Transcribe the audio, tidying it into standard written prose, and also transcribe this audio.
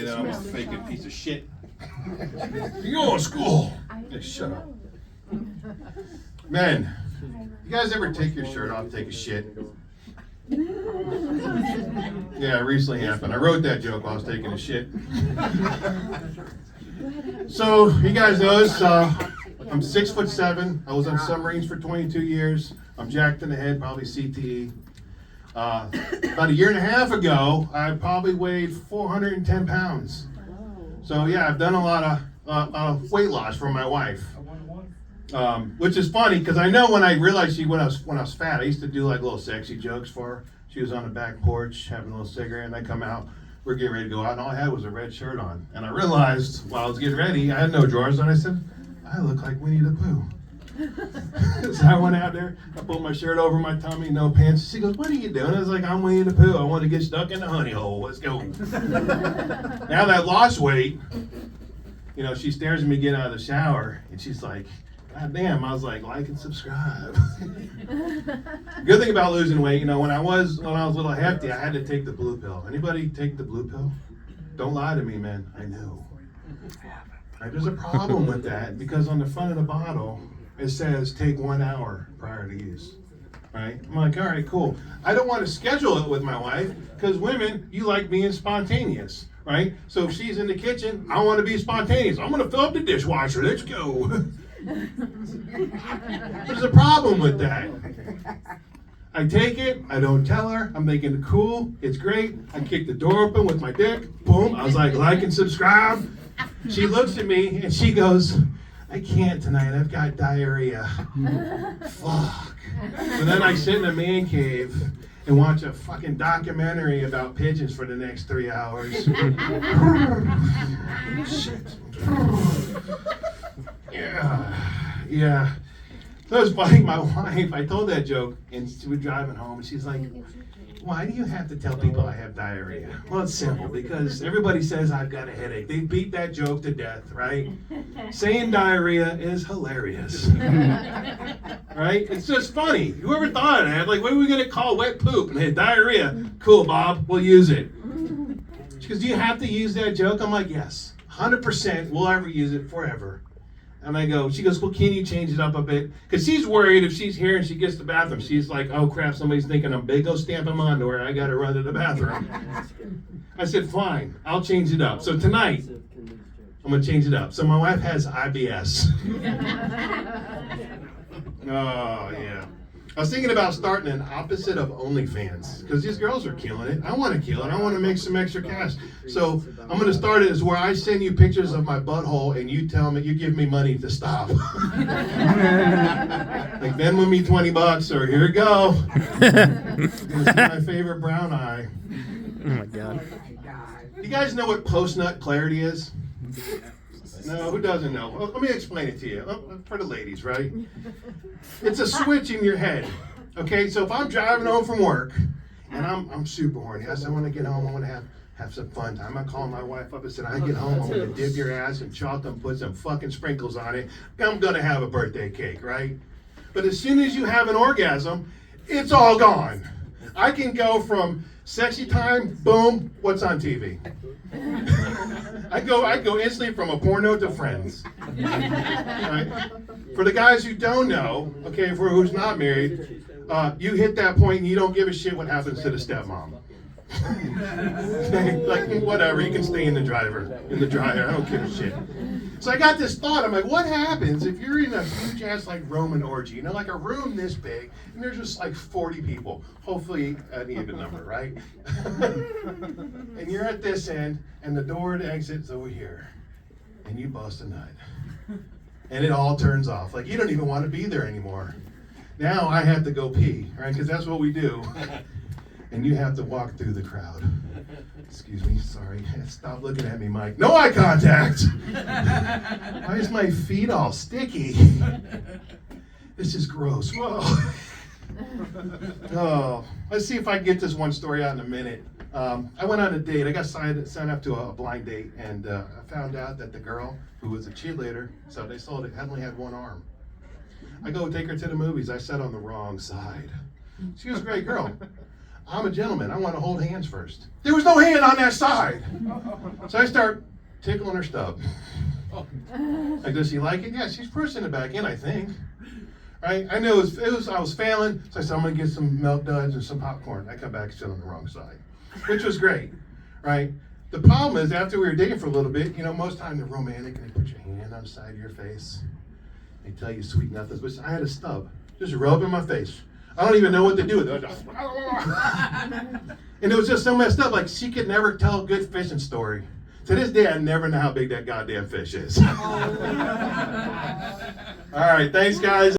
You know, I'm a faking piece of shit. You go to school. Hey, shut up. Men, you guys ever take your shirt off, take a shit? Yeah, it recently happened. I wrote that joke while I was taking a shit. So, you guys know this. I'm 6'7". I was on submarines for 22 years. I'm jacked in the head, probably CTE. About a year and a half ago, I probably weighed 410 pounds. So yeah, I've done a lot of weight loss for my wife, which is funny because I know when I realized when I was fat, I used to do like little sexy jokes for her. She was on the back porch having a little cigarette, and I come out, we're getting ready to go out, and all I had was a red shirt on. And I realized while I was getting ready, I had no drawers on. I said, I look like Winnie the Pooh. So I went out there, I put my shirt over my tummy, no pants. She goes, what are you doing? I was like, I'm Winnie the Pooh. I want to get stuck in the honey hole. Let's go. Now that I lost weight, you know, she stares at me getting out of the shower, and she's like, God damn. I was like and subscribe. Good thing about losing weight, you know, when I was a little hefty, I had to take the blue pill. Anybody take the blue pill? Don't lie to me, man. I know. Right, there's a problem with that because on the front of the bottle, it says take 1 hour prior to use, right? I'm like, all right, cool. I don't want to schedule it with my wife because women, you like being spontaneous, right? So if she's in the kitchen, I want to be spontaneous. I'm going to fill up the dishwasher. Let's go. There's a problem with that. I take it, I don't tell her, I'm making it cool, it's great. I kick the door open with my dick, boom. I was like and subscribe. She looks at me and she goes, I can't tonight, I've got diarrhea. Fuck. So then I sit in a man cave and watch a fucking documentary about pigeons for the next 3 hours. Shit. Yeah. So I was fighting my wife. I told that joke and she was driving home and she's like, why do you have to tell people I have diarrhea? Well, it's simple, because everybody says I've got a headache. They beat that joke to death, right? Saying diarrhea is hilarious. Right? It's just funny. Whoever thought of that? Like, what are we going to call wet poop? And they had diarrhea. Cool, Bob. We'll use it. She goes, do you have to use that joke? I'm like, yes. 100% we'll ever use it forever. And I go, she goes, well, can you change it up a bit? Because she's worried if she's here and she gets to the bathroom, she's like, oh crap, somebody's thinking I'm big. Go stamp him on to her. I got to run to the bathroom. I said, fine, I'll change it up. So tonight, I'm going to change it up. So my wife has IBS. Oh, yeah. I was thinking about starting an opposite of OnlyFans because these girls are killing it. I want to kill it. I want to make some extra cash. So I'm going to start it as where I send you pictures of my butthole and you tell me, you give me money to stop. Like Venmo me $20 or here we go. This is my favorite brown eye. Oh my God. You guys know what post-nut clarity is? No, who doesn't know? Well, let me explain it to you. For the ladies, right? It's a switch in your head. Okay, so if I'm driving home from work and I'm super horny, I said I want to get home, I want to have some fun time. I call my wife up and said, I get home, I'm going to dip your ass in chocolate and put some fucking sprinkles on it. I'm going to have a birthday cake, right? But as soon as you have an orgasm, it's all gone. I can go from sexy time, boom, what's on TV? I go instantly from a porno to Friends. Right? For the guys who don't know, okay, for who's not married, you hit that point and you don't give a shit what happens to the stepmom. Like whatever, you can stay in the dryer. I don't give a shit. So I got this thought. I'm like, what happens if you're in a huge ass like Roman orgy? You know, like a room this big, and there's just like 40 people. Hopefully an even number, right? And you're at this end, and the door to exit's over here, and you bust a nut, and it all turns off. Like you don't even want to be there anymore. Now I have to go pee, right? Because that's what we do. And you have to walk through the crowd. Excuse me, sorry. Stop looking at me, Mike. No eye contact! Why is my feet all sticky? This is gross. Whoa. Oh, let's see if I can get this one story out in a minute. I went on a date. I got signed up to a blind date, and I found out that the girl, who was a cheerleader, so they sold it, only had one arm. I go take her to the movies. I sat on the wrong side. She was a great girl. I'm a gentleman. I want to hold hands first. There was no hand on that side. So I start tickling her stub. Like, does she like it? Yeah, she's pushing it back in, I think. Right? I knew I was failing, so I said, I'm gonna get some milk duds and some popcorn. I come back and sit on the wrong side, which was great, right? The problem is, after we were dating for a little bit, most time they're romantic and they put your hand on the side of your face. They tell you sweet nothings, but I had a stub, just rubbing my face. I don't even know what to do with it. And it was just so messed up, like she could never tell a good fishing story. To this day, I never know how big that goddamn fish is. All right, thanks guys.